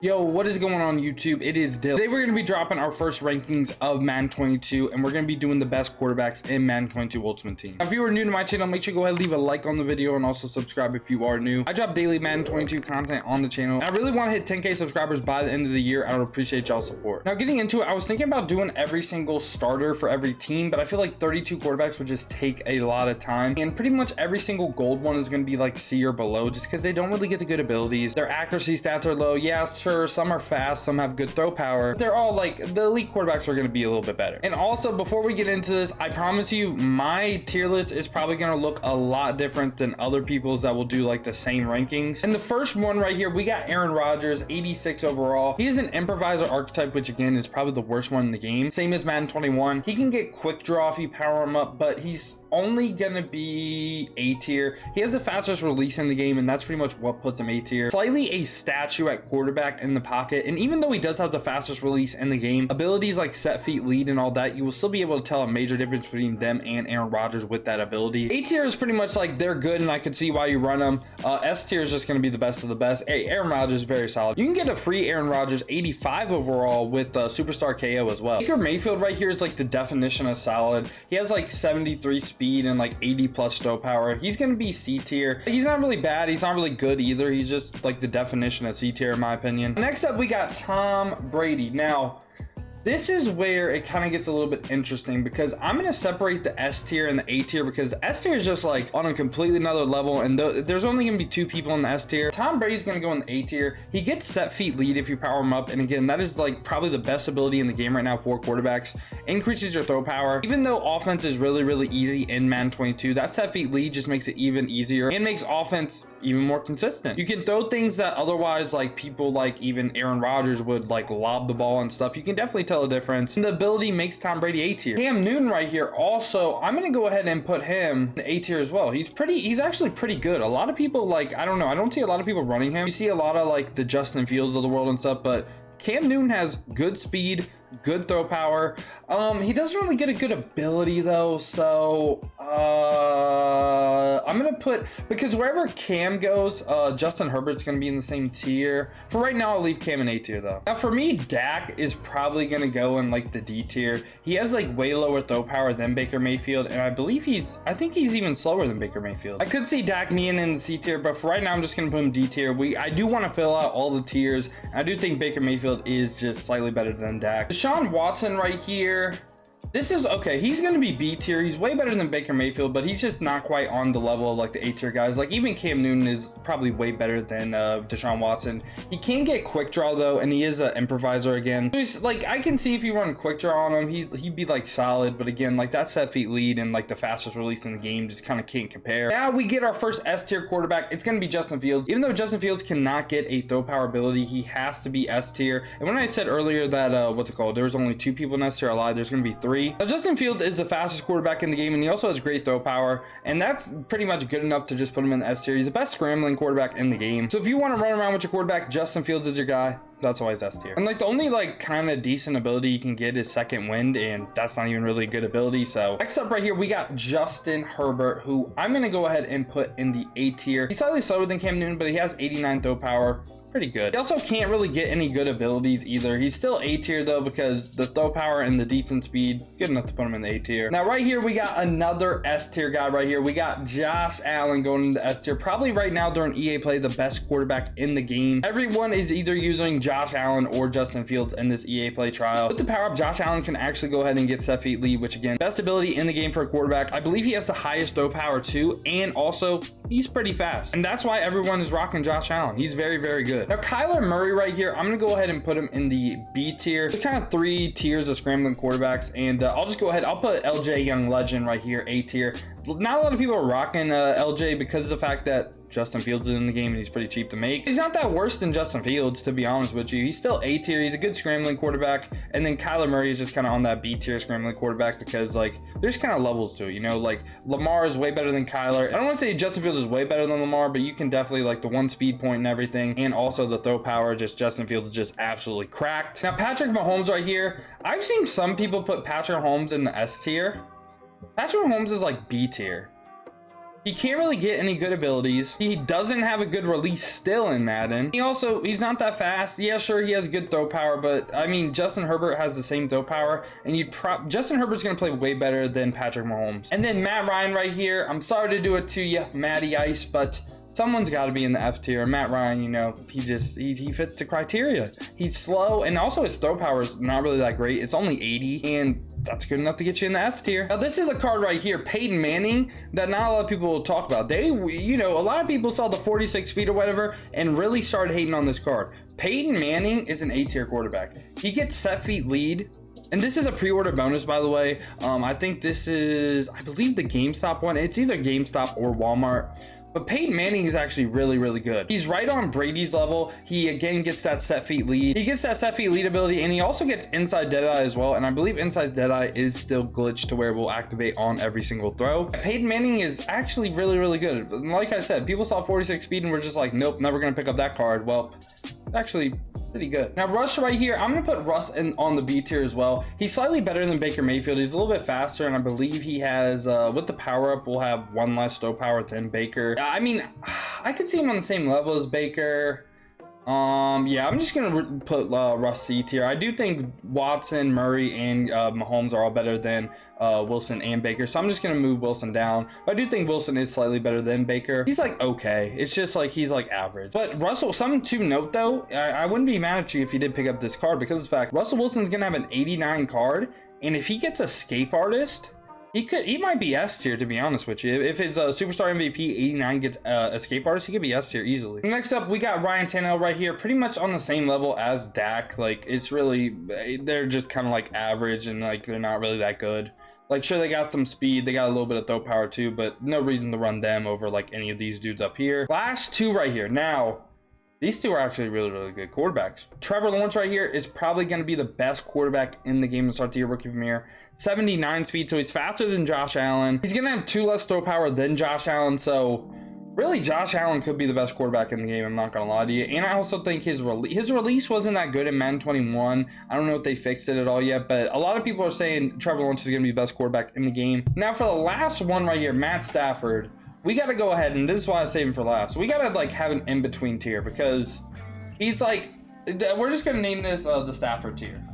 Yo, what is going on YouTube? It is Dill. Today we're going to be dropping our first rankings of Madden 22, and we're going to be doing the best quarterbacks in Madden 22 Ultimate Team. Now, if you are new to my channel, make sure you go ahead and leave a like on the video and also subscribe if you are new. I drop daily Madden 22 content on the channel, and I really want to hit 10K subscribers by the end of the year. I would appreciate y'all's support. Now, getting into it, I was thinking about doing every single starter for every team, but I feel like 32 quarterbacks would just take a lot of time, and pretty much every single gold one is going to be like C or below just because they don't really get the good abilities. Their accuracy stats are low. Yeah, sure, some are fast, some have good throw power. They're all like, the elite quarterbacks are going to be a little bit better. And also, before we get into this, I promise you my tier list is probably going to look a lot different than other people's that will do like the same rankings. And the first one right here, we got Aaron Rodgers, 86 overall. He is an improviser archetype, which again is probably the worst one in the game. Same as Madden 21. He can get quick draw if you power him up, but he's only gonna be A tier. He has the fastest release in the game, and that's pretty much what puts him A tier. Slightly a statue at quarterback in the pocket, and even though he does have the fastest release in the game, abilities like set feet, lead, and all that, you will still be able to tell a major difference between them and Aaron Rodgers with that ability. A tier is pretty much like they're good, and I can see why you run them. S tier is just gonna be the best of the best. Hey, Aaron Rodgers is very solid. You can get a free Aaron Rodgers 85 overall with Superstar KO as well. Baker Mayfield right here is like the definition of solid. He has like 73 speed and like 80 plus throw power. He's gonna be C tier. He's not really bad, he's not really good either. He's just like the definition of C tier in my opinion. Next up we got Tom Brady. Now this is where it kind of gets a little bit interesting because I'm going to separate the S tier and the A tier because the S tier is just like on a completely another level, and there's only going to be two people in the S tier. Tom Brady's going to go in the A tier. He gets set feet lead if you power him up, and again, that is like probably the best ability in the game right now for quarterbacks. Increases your throw power. Even though offense is really easy in Madden 22, that set feet lead just makes it even easier and makes offense even more consistent. You can throw things that otherwise like people like even Aaron Rodgers would like lob the ball and stuff. You can definitely tell a difference, and the ability makes Tom Brady A tier. Cam Newton right here, also I'm gonna go ahead and put him in A tier as well. He's actually pretty good. A lot of people like, I don't know, I don't see a lot of people running him. You see a lot of like the Justin Fields of the world and stuff, but Cam Newton has good speed, good throw power. He doesn't really get a good ability though, so I'm gonna put, because wherever Cam goes, Justin Herbert's gonna be in the same tier. For right now, I'll leave Cam in A tier though. Now for me, Dak is probably gonna go in like the D tier. He has like way lower throw power than Baker Mayfield, and I think he's even slower than Baker Mayfield. I could see Dak being in the C tier, but for right now, I'm just gonna put him D tier. I do want to fill out all the tiers. I do think Baker Mayfield is just slightly better than Dak. Deshaun Watson right here. This is okay. He's going to be B tier. He's way better than Baker Mayfield, but he's just not quite on the level of like the A tier guys. Like even Cam Newton is probably way better than Deshaun Watson. He can get quick draw though, and he is an improviser again. He's like, I can see if you run quick draw on him, he'd be like solid, but again, like that set feet lead and like the fastest release in the game just kind of can't compare. Now we get our first S tier quarterback. It's going to be Justin Fields. Even though Justin Fields cannot get a throw power ability, he has to be S tier. And when I said earlier that there was only two people in S tier, I lied. There's going to be three. Now, Justin Fields is the fastest quarterback in the game, and he also has great throw power, and that's pretty much good enough to just put him in the S tier. He's the best scrambling quarterback in the game. So if you want to run around with your quarterback, Justin Fields is your guy. That's always S tier. And like the only like kind of decent ability you can get is second wind, and that's not even really a good ability. So next up right here, we got Justin Herbert, who I'm going to go ahead and put in the A tier. He's slightly slower than Cam Newton, but he has 89 throw power. Pretty good. He also can't really get any good abilities either. He's still A tier though, because the throw power and the decent speed, good enough to put him in the A tier. Now right here, we got another S tier guy right here. We got Josh Allen going into S tier. Probably right now during EA play, the best quarterback in the game. Everyone is either using Josh Allen or Justin Fields in this EA play trial. With the power up, Josh Allen can actually go ahead and get set feet lead, which again, best ability in the game for a quarterback. I believe he has the highest throw power too, and also he's pretty fast, and that's why everyone is rocking Josh Allen. He's very good. Now Kyler Murray right here, I'm gonna go ahead and put him in the B tier. There's kind of three tiers of scrambling quarterbacks, and I'll just go ahead, I'll put LJ Young Legend right here, A tier. Not a lot of people are rocking LJ because of the fact that Justin Fields is in the game and he's pretty cheap to make. He's not that worse than Justin Fields, to be honest with you. He's still A tier. He's a good scrambling quarterback. And then Kyler Murray is just kind of on that B tier scrambling quarterback because like there's kind of levels to it, you know, like Lamar is way better than Kyler. I don't want to say Justin Fields is way better than Lamar, but you can definitely like the one speed point and everything, and also the throw power. Just Justin Fields is just absolutely cracked. Now Patrick Mahomes right here, I've seen some people put Patrick Mahomes in the S tier. Patrick Mahomes is like B tier. He can't really get any good abilities. He doesn't have a good release still in Madden. He's not that fast. Yeah, sure, he has good throw power, but I mean, Justin Herbert has the same throw power, and Justin Herbert's gonna play way better than Patrick Mahomes. And then Matt Ryan right here. I'm sorry to do it to you, Matty Ice, but someone's got to be in the F tier. Matt Ryan, you know, he fits the criteria. He's slow, and also his throw power is not really that great. It's only 80, and that's good enough to get you in the F tier. Now, this is a card right here, Peyton Manning, that not a lot of people will talk about. You know, a lot of people saw the 46 speed or whatever and really started hating on this card. Peyton Manning is an A tier quarterback. He gets set feet lead. And this is a pre-order bonus, by the way. I think this is, I believe, the GameStop one. It's either GameStop or Walmart. But Peyton Manning is actually really, really good. He's right on Brady's level. He, again, gets that set feet lead. He gets that set feet lead ability, and he also gets inside deadeye as well. And I believe inside deadeye is still glitched to where it will activate on every single throw. Peyton Manning is actually really, really good. Like I said, people saw 46 speed and were just like, nope, never going to pick up that card. Well, actually pretty good. Now Russ right here, I'm gonna put Russ on the B tier as well. He's slightly better than Baker Mayfield. He's a little bit faster, and I believe he has with the power up will have one less throw power than Baker. I mean, I could see him on the same level as Baker. Yeah, I'm just gonna put Russ C tier. I do think Watson, Murray, and Mahomes are all better than Wilson and Baker, so I'm just gonna move Wilson down. But I do think Wilson is slightly better than Baker. He's like okay, it's just like he's like average. But Russell, something to note though, I wouldn't be mad at you if you did pick up this card, because of the fact Russell Wilson's gonna have an 89 card, and if he gets Escape Artist, he might be S tier, to be honest with you. If his superstar MVP 89 gets Escape Artist, he could be S tier easily. Next up, we got Ryan Tinnell right here, pretty much on the same level as Dak. Like, it's really, they're just kind of like average, and like they're not really that good. Like, sure, they got some speed, they got a little bit of throw power too, but no reason to run them over like any of these dudes up here. Last two right here. Now, these two are actually really, really good quarterbacks. Trevor Lawrence right here is probably going to be the best quarterback in the game to start the year, rookie premiere. 79 speed, so he's faster than Josh Allen. He's going to have 2 less throw power than Josh Allen, so really Josh Allen could be the best quarterback in the game, I'm not going to lie to you. And I also think his release wasn't that good in Madden 21. I don't know if they fixed it at all yet, but a lot of people are saying Trevor Lawrence is going to be the best quarterback in the game. Now for the last one right here, Matt Stafford. We got to go ahead, and this is why I saved him for last. We got to like have an in-between tier, because he's like, we're just going to name this the Stafford tier.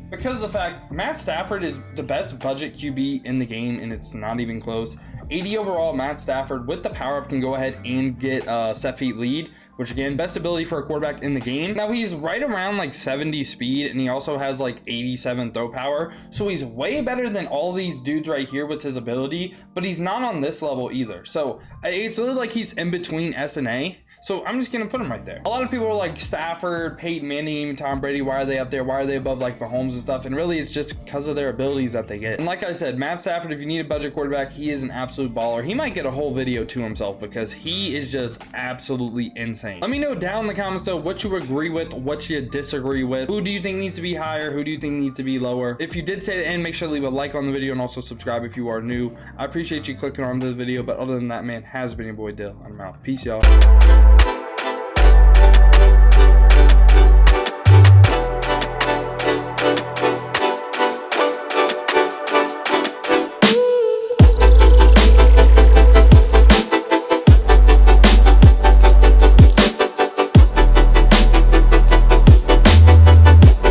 Because of the fact Matt Stafford is the best budget QB in the game, and it's not even close. 80 overall, Matt Stafford with the power up can go ahead and get set feet lead, which again, best ability for a quarterback in the game. Now he's right around like 70 speed, and he also has like 87 throw power, so he's way better than all these dudes right here with his ability, but he's not on this level either. So it's literally like he's in between S and A. So I'm just going to put him right there. A lot of people are like Stafford, Peyton Manning, Tom Brady. Why are they up there? Why are they above like Mahomes and stuff? And really it's just because of their abilities that they get. And like I said, Matt Stafford, if you need a budget quarterback, he is an absolute baller. He might get a whole video to himself because he is just absolutely insane. Let me know down in the comments though what you agree with, what you disagree with. Who do you think needs to be higher? Who do you think needs to be lower? If you did say it, and make sure to leave a like on the video and also subscribe if you are new. I appreciate you clicking on the video. But other than that, man, has been your boy Dill. I'm out. Peace, y'all.